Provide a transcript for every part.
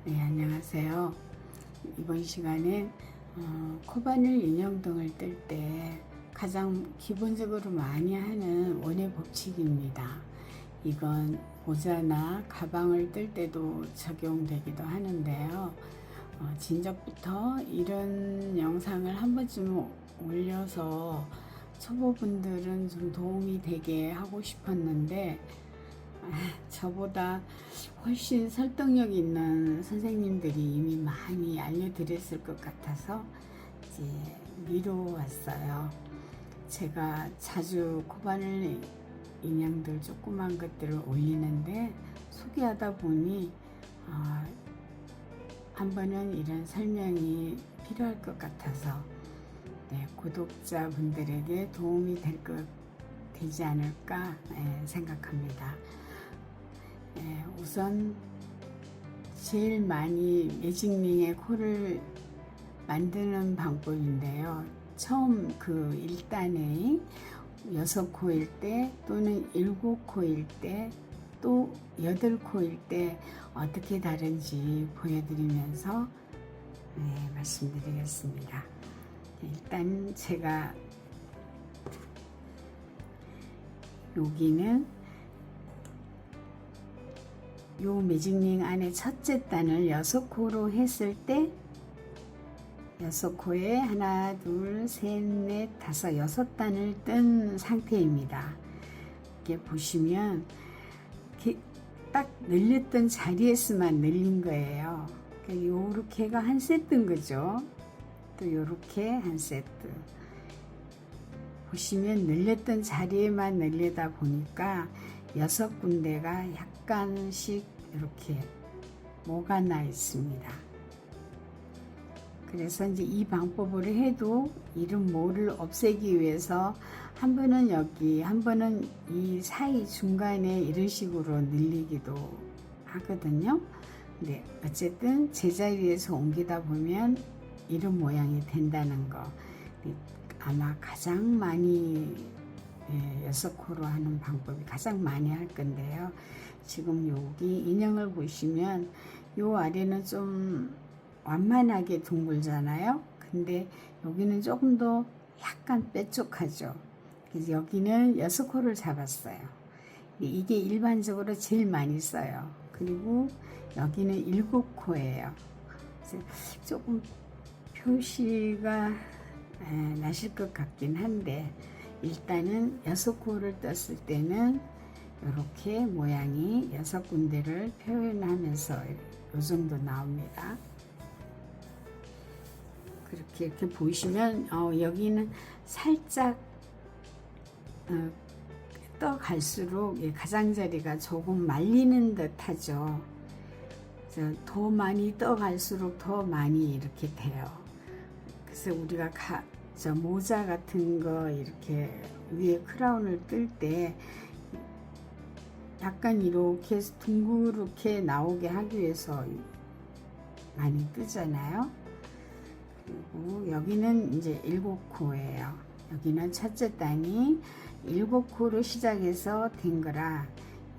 네, 안녕하세요. 이번 시간엔 코바늘 인형등을 뜰 때 가장 기본적으로 많이 하는 원의 법칙입니다. 이건 모자나 가방을 뜰 때도 적용되기도 하는데요. 진작부터 이런 영상을 한 번쯤 올려서 초보분들은 좀 도움이 되게 하고 싶었는데 저보다 훨씬 설득력 있는 선생님들이 이미 많이 알려드렸을 것 같아서 이제 미뤄왔어요. 제가 자주 코바늘 인형들 조그만 것들을 올리는데 소개하다 보니 한 번은 이런 설명이 필요할 것 같아서 구독자분들에게 도움이 되지 않을까 생각합니다. 우선 제일 많이 매직링의 코를 만드는 방법인데요. 처음 그 1단에 6코일 때 또는 7코일 때 또 8코일 때 어떻게 다른지 보여드리면서 말씀드리겠습니다. 일단 제가 여기는 요 매직링 안에 첫째 단을 6코로 했을 때 6코에 하나, 둘, 셋, 넷, 다섯, 6단을 뜬 상태입니다. 이렇게 보시면 이렇게 딱 늘렸던 자리에서만 늘린 거예요. 요렇게가 한 세트인 거죠. 또 요렇게 한 세트. 보시면 늘렸던 자리에만 늘리다 보니까 6군데가 약간씩 이렇게 모가 나 있습니다. 그래서 이제 이 방법으로 해도 이런 모를 없애기 위해서 한 번은 여기, 한 번은 이 사이 중간에 이런 식으로 늘리기도 하거든요. 근데 어쨌든 제자리에서 옮기다 보면 이런 모양이 된다는 거. 아마 가장 많이 6코로 하는 방법이 가장 많이 할 건데요. 지금 여기 인형을 보시면 요 아래는 좀 완만하게 둥글잖아요. 근데 여기는 조금 더 약간 뾰족하죠. 그래서 여기는 6코를 잡았어요. 이게 일반적으로 제일 많이 써요. 그리고 여기는 7코예요. 조금 표시가 나실 것 같긴 한데 일단은 6코를 떴을 때는 이렇게 모양이 6군데를 표현하면서 이 정도 나옵니다. 그렇게 이렇게 보시면 여기는 살짝 떠갈수록 가장자리가 조금 말리는 듯 하죠. 더 많이 떠갈수록 더 많이 이렇게 돼요. 그래서 우리가 저 모자 같은 거 이렇게 위에 크라운을 뜰 때 약간 이렇게 둥그렇게 나오게 하기 위해서 많이 뜨잖아요. 그리고 여기는 이제 7코예요. 여기는 첫째 단이 7코로 시작해서 된 거라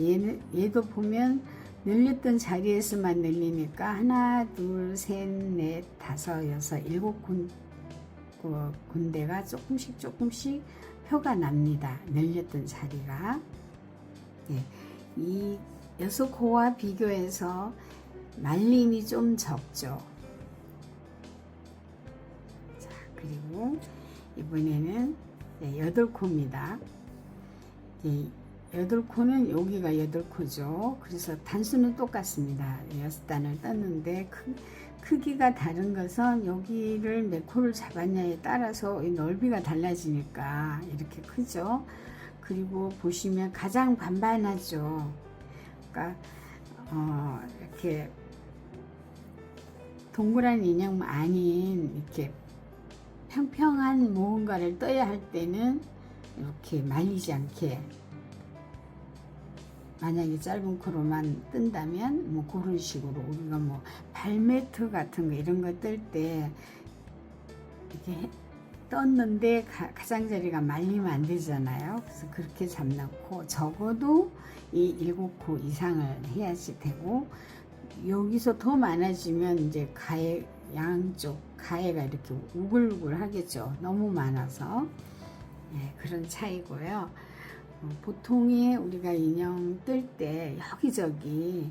얘도 보면 늘렸던 자리에서만 늘리니까 하나, 둘, 셋, 넷, 다섯, 여섯, 7군데가 조금씩 표가 납니다. 늘렸던 자리가. 이 6코와 비교해서 말림이 좀 적죠. 자, 그리고 이번에는 8코입니다. 8코는 여기가 8코죠. 그래서 단수는 똑같습니다. 6단을 떴는데 크기가 다른 것은 여기를 몇 코를 잡았냐에 따라서 이 넓이가 달라지니까 이렇게 크죠. 그리고 보시면 가장 반반하죠. 그러니까 이렇게 동그란 인형 아닌 이렇게 평평한 무언가를 떠야 할 때는 이렇게 말리지 않게, 만약에 짧은 코로만 뜬다면 뭐 그런 식으로 우리가 뭐 발매트 같은 거 이런 거 뜰 때 이렇게 떴는데 가장자리가 말리면 안 되잖아요. 그래서 그렇게 잡놓고 적어도 이 7코 이상을 해야지 되고, 여기서 더 많아지면 이제 가해, 양쪽 가해가 이렇게 우글우글 하겠죠. 너무 많아서. 네, 그런 차이고요. 보통에 우리가 인형 뜰 때 여기저기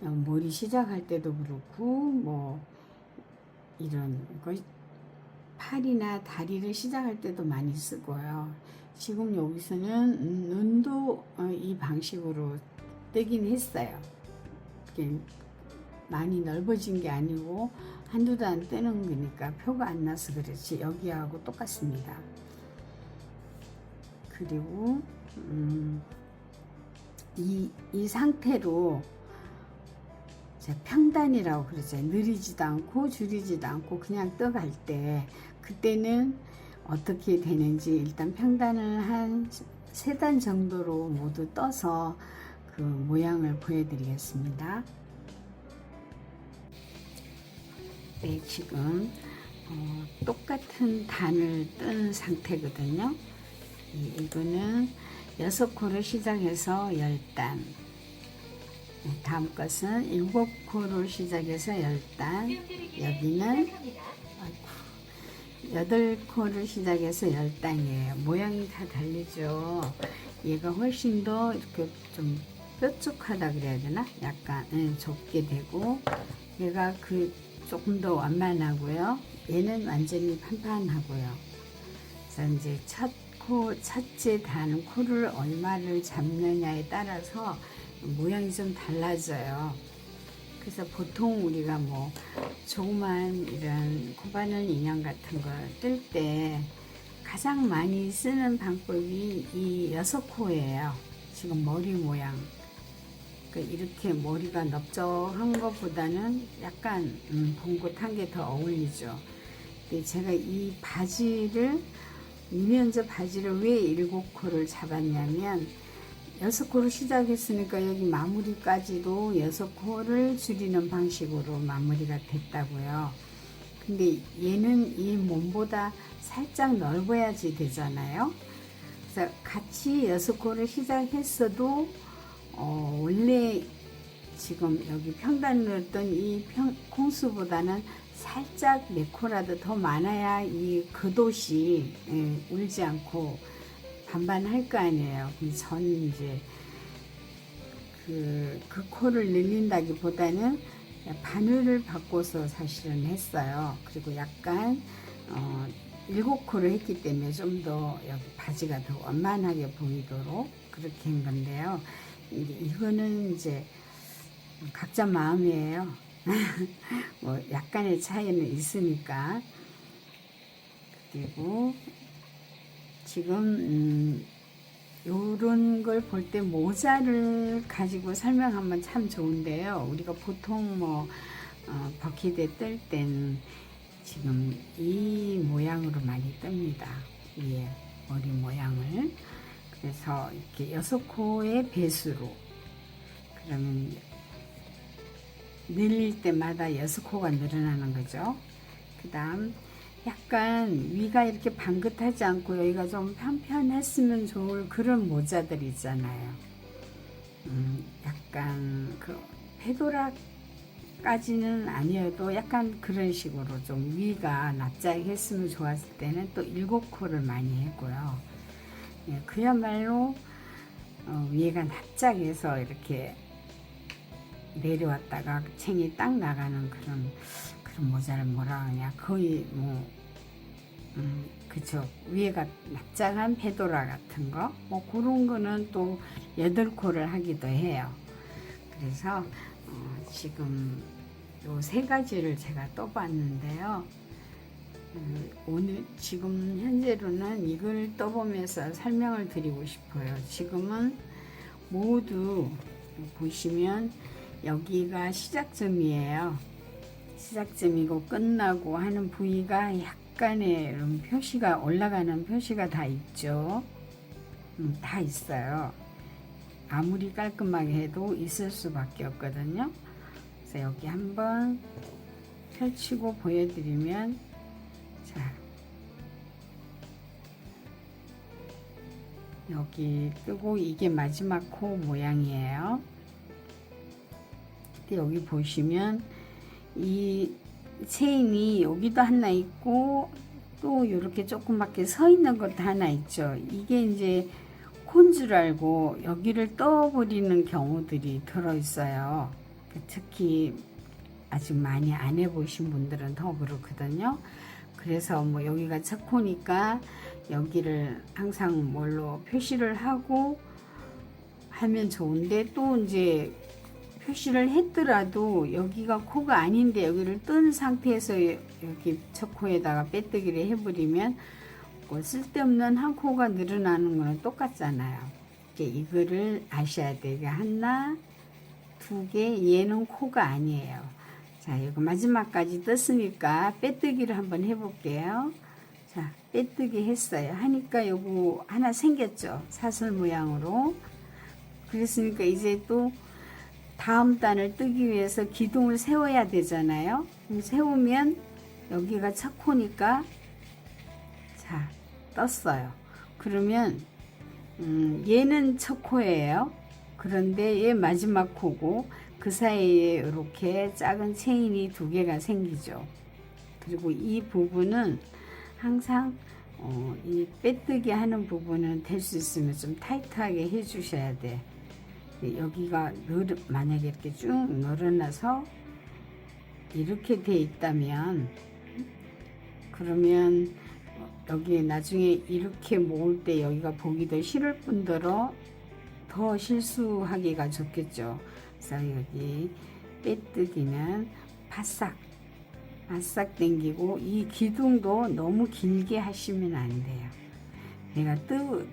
머리 시작할 때도 그렇고 뭐 이런 거 팔이나 다리를 시작할 때도 많이 쓰고요. 지금 여기서는 눈도 이 방식으로 뜨긴 했어요. 이게 많이 넓어진 게 아니고 한두 단 뜨는 거니까 표가 안 나서 그렇지 여기하고 똑같습니다. 그리고 이 상태로 평단이라고 그러죠. 느리지도 않고 줄이지도 않고 그냥 떠갈 때 그때는 어떻게 되는지 일단 평단을 한 3단 정도로 모두 떠서 그 모양을 보여드리겠습니다. 네, 지금 똑같은 단을 뜬 상태거든요. 이거는 6코를 시작해서 10단, 다음 것은 7코를 시작해서 10단, 여기는 8코를 시작해서 10단이에요. 모양이 다 다르죠. 얘가 훨씬 더 이렇게 좀 뾰족하다 그래야 되나? 약간 좁게 되고, 얘가 조금 더 완만하고요. 얘는 완전히 판판하고요. 그래서 이제 첫째 단 코를 얼마를 잡느냐에 따라서 모양이 좀 달라져요. 그래서 보통 우리가 뭐 조그만 이런 코바늘 인형 같은 걸 뜰 때 가장 많이 쓰는 방법이 이 6코예요. 지금 머리 모양. 이렇게 머리가 넓적한 것보다는 약간 봉긋한 게 더 어울리죠. 근데 제가 이 바지를 이면저 바지를 왜 7코를 잡았냐면 6코를 시작했으니까 여기 마무리까지도 6코를 줄이는 방식으로 마무리가 됐다고요. 근데 얘는 이 몸보다 살짝 넓어야지 되잖아요. 그래서 같이 6코를 시작했어도 원래 지금 여기 평단으로 했던 이 콩수보다는 살짝 4코라도 더 많아야 이 겉옷이 울지 않고 반반할 거 아니에요. 저는 이제 그 코를 늘린다기보다는 바늘을 바꿔서 사실은 했어요. 그리고 약간 7코를 했기 때문에 좀 더 여기 바지가 더 완만하게 보이도록 그렇게 한 건데요. 이거는 이제 각자 마음이에요. 뭐 약간의 차이는 있으니까. 그리고 지금 요런 걸 볼 때 모자를 가지고 설명하면 참 좋은데요. 우리가 보통 뭐 버킷에 뜰 땐 지금 이 모양으로 많이 뜹니다. 위에 머리 모양을. 그래서 이렇게 6코의 배수로, 그러면 늘릴 때마다 6코가 늘어나는 거죠. 그 다음 약간 위가 이렇게 방긋하지 않고 여기가 좀 편편했으면 좋을 그런 모자들 있잖아요. 약간 그 페도라까지는 아니어도 약간 그런 식으로 좀 위가 납작했으면 좋았을 때는 또 7코를 많이 했고요. 예, 그야말로 위에가 납작해서 이렇게 내려왔다가 챙이 딱 나가는 그런 모자를 뭐라 하냐, 거의 뭐 그쵸, 위에가 납작한 페도라 같은 거 뭐 그런 거는 또 8코를 하기도 해요. 그래서 지금 요 3가지를 제가 떠봤는데요. 오늘 지금 현재로는 이걸 떠보면서 설명을 드리고 싶어요. 지금은 모두 보시면 여기가 시작점이에요. 시작점이고 끝나고 하는 부위가 약간의 이런 표시가, 올라가는 표시가 다 있죠. 다 있어요. 아무리 깔끔하게 해도 있을 수밖에 없거든요. 그래서 여기 한번 펼치고 보여드리면, 자, 여기 뜨고 이게 마지막 코 모양이에요. 근데 여기 보시면 이 체인이 여기도 하나 있고 또 이렇게 조그맣게 서 있는 것도 하나 있죠. 이게 이제 콘 줄 알고 여기를 떠버리는 경우들이 들어 있어요. 특히 아직 많이 안 해보신 분들은 더 그렇거든요. 그래서 뭐 여기가 첫 코니까 여기를 항상 뭘로 표시를 하고 하면 좋은데, 또 이제 표시를 했더라도 여기가 코가 아닌데 여기를 뜬 상태에서 여기 첫 코에다가 빼뜨기를 해버리면 뭐 쓸데없는 한 코가 늘어나는 거는 똑같잖아요. 이거를 아셔야 돼요. 이게 하나, 두 개, 얘는 코가 아니에요. 자, 이거 마지막까지 떴으니까 빼뜨기를 한번 해볼게요. 자, 빼뜨기 했어요. 하니까 요거 하나 생겼죠. 사슬 모양으로. 그랬으니까 이제 또 다음 단을 뜨기 위해서 기둥을 세워야 되잖아요. 세우면 여기가 첫 코니까 자, 떴어요. 그러면 얘는 첫 코예요. 그런데 얘 마지막 코고 그 사이에 이렇게 작은 체인이 두 개가 생기죠. 그리고 이 부분은 항상 이 빼뜨기 하는 부분은 될 수 있으면 좀 타이트하게 해 주셔야 돼. 여기가 만약에 이렇게 쭉 늘어나서 이렇게 돼 있다면, 그러면 여기 나중에 이렇게 모을 때 여기가 보기도 싫을 뿐더러 더 실수하기가 좋겠죠. 그래서 여기 빼뜨기는 바싹 당기고, 이 기둥도 너무 길게 하시면 안 돼요. 내가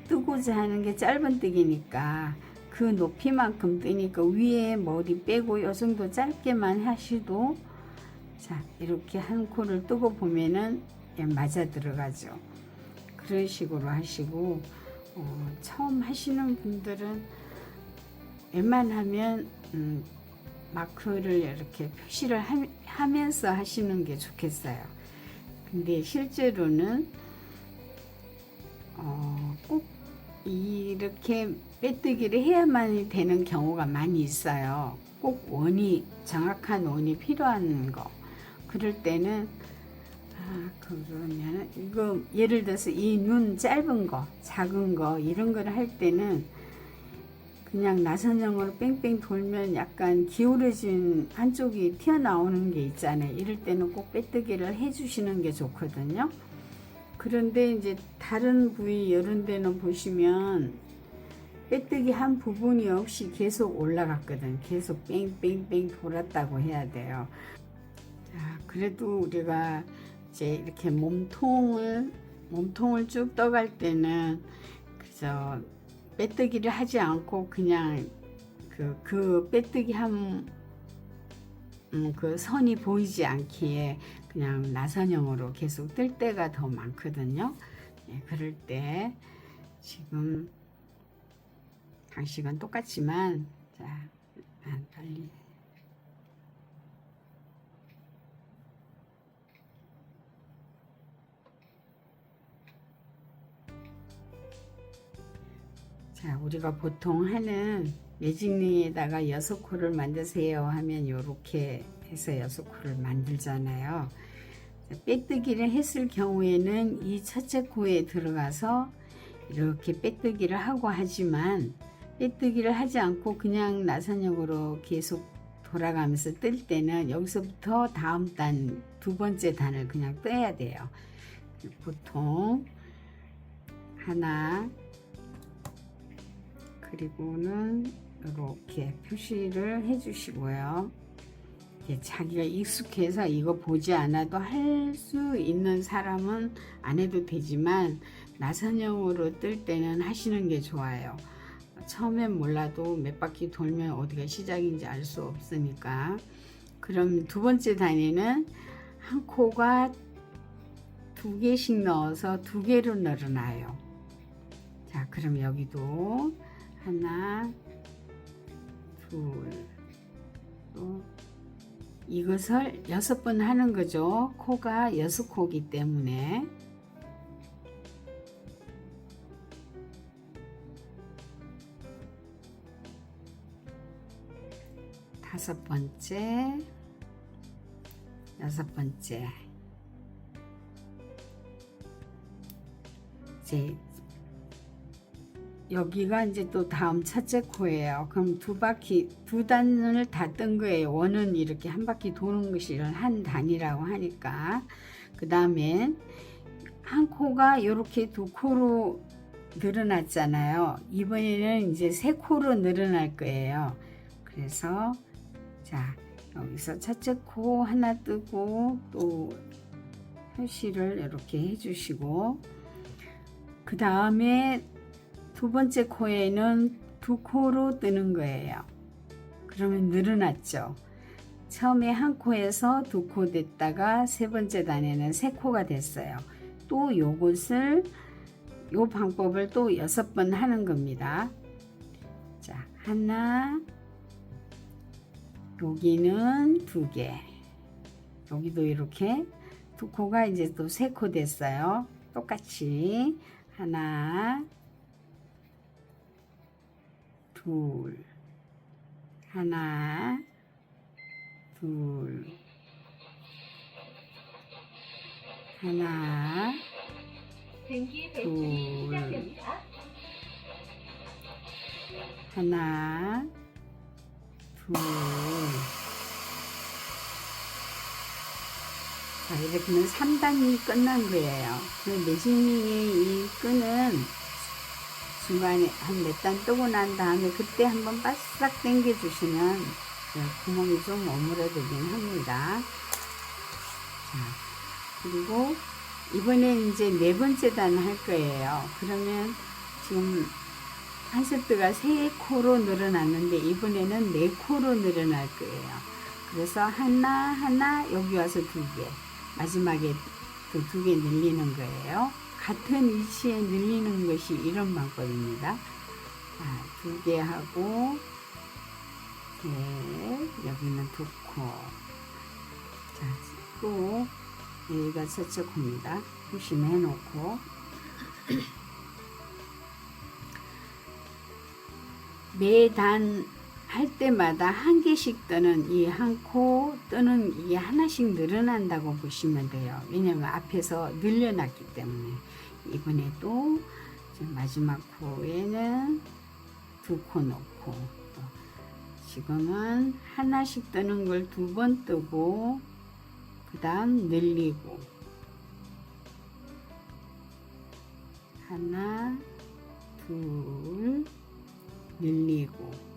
뜨고자 하는 게 짧은뜨기니까 그 높이만큼 뜨니까 위에 머리 빼고 요 정도 짧게만 하셔도, 자, 이렇게 한 코를 뜨고 보면은 맞아 들어가죠. 그런 식으로 하시고, 처음 하시는 분들은 웬만하면 마크를 이렇게 표시를 하면서 하시는 게 좋겠어요. 근데 실제로는 꼭 이렇게 빼뜨기를 해야만 되는 경우가 많이 있어요. 꼭 정확한 원이 필요한 거. 그럴 때는 그러면 이거 예를 들어서 이 눈 짧은 거, 작은 거 이런 걸 할 때는 그냥 나선형으로 뺑뺑 돌면 약간 기울어진 한쪽이 튀어나오는 게 있잖아요. 이럴 때는 꼭 빼뜨기를 해주시는 게 좋거든요. 그런데 이제 다른 부위 이런 데는 보시면 빼뜨기 한 부분이 없이 계속 올라갔거든. 계속 뺑뺑뺑 돌았다고 해야 돼요. 자, 그래도 우리가 이제 이렇게 몸통을 쭉 떠갈 때는 그저 빼뜨기를 하지 않고 그냥 그 빼뜨기 그 선이 보이지 않기에 그냥 나선형으로 계속 뜰 때가 더 많거든요. 네, 그럴 때 지금 방식은 똑같지만, 자, 빨리. 자, 우리가 보통 하는 매직링에다가 6코를 만드세요 하면 이렇게 해서 6코를 만들잖아요. 빼뜨기를 했을 경우에는 이 첫째 코에 들어가서 이렇게 빼뜨기를 하고 하지만, 빼뜨기를 하지 않고 그냥 나선형으로 계속 돌아가면서 뜰 때는 여기서부터 다음 단, 두 번째 단을 그냥 떠야 돼요. 보통 하나, 그리고는 이렇게 표시를 해 주시고요. 자기가 익숙해서 이거 보지 않아도 할 수 있는 사람은 안 해도 되지만, 나선형으로 뜰 때는 하시는 게 좋아요. 처음엔 몰라도 몇 바퀴 돌면 어디가 시작인지 알 수 없으니까. 그럼 두 번째 단위는 한 코가 두 개씩 넣어서 두 개로 늘어나요. 자, 그럼 여기도 하나, 둘, 또 이것을 6번 하는 거죠. 코가 6코이기 때문에. 다섯 번째, 여섯 번째. 이제 여기가 이제 또 다음 첫째 코예요. 그럼 두 바퀴, 두 단을 다 뜬 거예요. 원은 이렇게 한 바퀴 도는 것을 한 단이라고 하니까. 그 다음에 한 코가 이렇게 두 코로 늘어났잖아요. 이번에는 이제 세 코로 늘어날 거예요. 그래서 자, 여기서 첫째 코 하나 뜨고 또 표시를 이렇게 해주시고, 그 다음에 두 번째 코에는 두 코로 뜨는 거예요. 그러면 늘어났죠. 처음에 한 코에서 두 코 됐다가 세 번째 단에는 세 코가 됐어요. 또 요것을, 요 방법을 또 6번 하는 겁니다. 자, 하나, 여기는 두 개, 여기도 이렇게 두 코가 이제 또 세 코 됐어요. 똑같이 하나, 둘, 하나, 둘, 하나, 둘, 하나, 둘. 자, 이렇게 하면 3단이 끝난 거예요. 매직링의 이 끈은 중간에 한 몇 단 뜨고 난 다음에 그때 한번 바싹 당겨 주시면 구멍이 좀 오므려들긴 합니다. 자, 그리고 이번에 이제 네 번째 단 할 거예요. 그러면 지금 한 세트가 세 코로 늘어났는데 이번에는 네 코로 늘어날 거예요. 그래서 하나 여기 와서 두 개, 마지막에 또 두 개 늘리는 거예요. 같은 위치에 늘리는 것이 이런 방법입니다. 두 개 하고 셋, 여기는 두 코. 자, 또 여기가 첫째 코입니다. 조심해 놓고 매단 할 때마다 한 개씩 뜨는 이 한 코 뜨는 이게 하나씩 늘어난다고 보시면 돼요. 왜냐면 앞에서 늘려놨기 때문에. 이번에도 마지막 코에는 두 코 넣고, 지금은 하나씩 뜨는 걸 두 번 뜨고 그 다음 늘리고, 하나, 둘, 늘리고,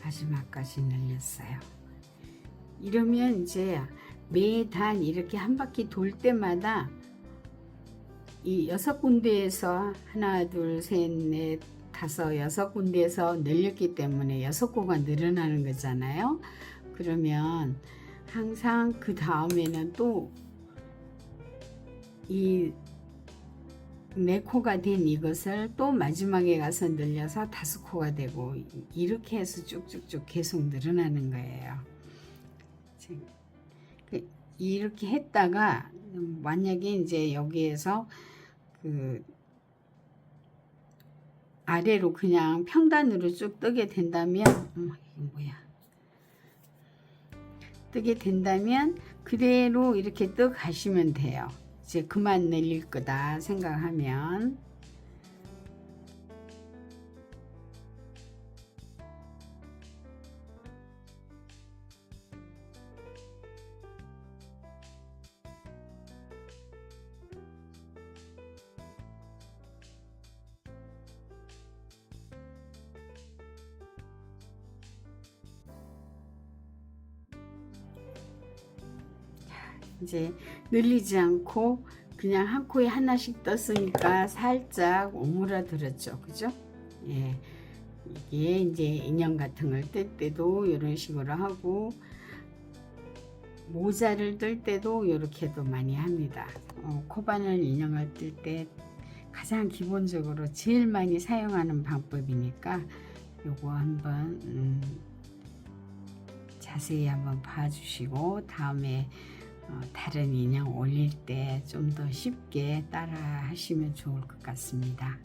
마지막까지 늘렸어요. 이러면 이제 매단 이렇게 한 바퀴 돌 때마다 이 6군데에서 하나, 둘, 셋, 넷, 다섯, 6군데에서 늘렸기 때문에 6코가 늘어나는 거잖아요. 그러면 항상 그 다음에는 또 이 4코가 된 이것을 또 마지막에 가서 늘려서 5코가 되고, 이렇게 해서 쭉쭉쭉 계속 늘어나는 거예요. 이렇게 했다가 만약에 이제 여기에서 그 아래로 그냥 평단으로 쭉 뜨게 된다면, 뜨게 된다면 그대로 이렇게 뜨 가시면 돼요. 이제 그만 늘릴 거다 생각하면. 이제 늘리지 않고 그냥 한 코에 하나씩 떴으니까 살짝 오므라들었죠, 그죠? 예, 이게 이제 인형 같은 걸 뜰 때도 이런 식으로 하고, 모자를 뜰 때도 이렇게도 많이 합니다. 코바늘 인형을 뜰 때 가장 기본적으로 제일 많이 사용하는 방법이니까 요거 한번 자세히 한번 봐주시고 다음에 다른 인형 올릴 때 좀 더 쉽게 따라 하시면 좋을 것 같습니다.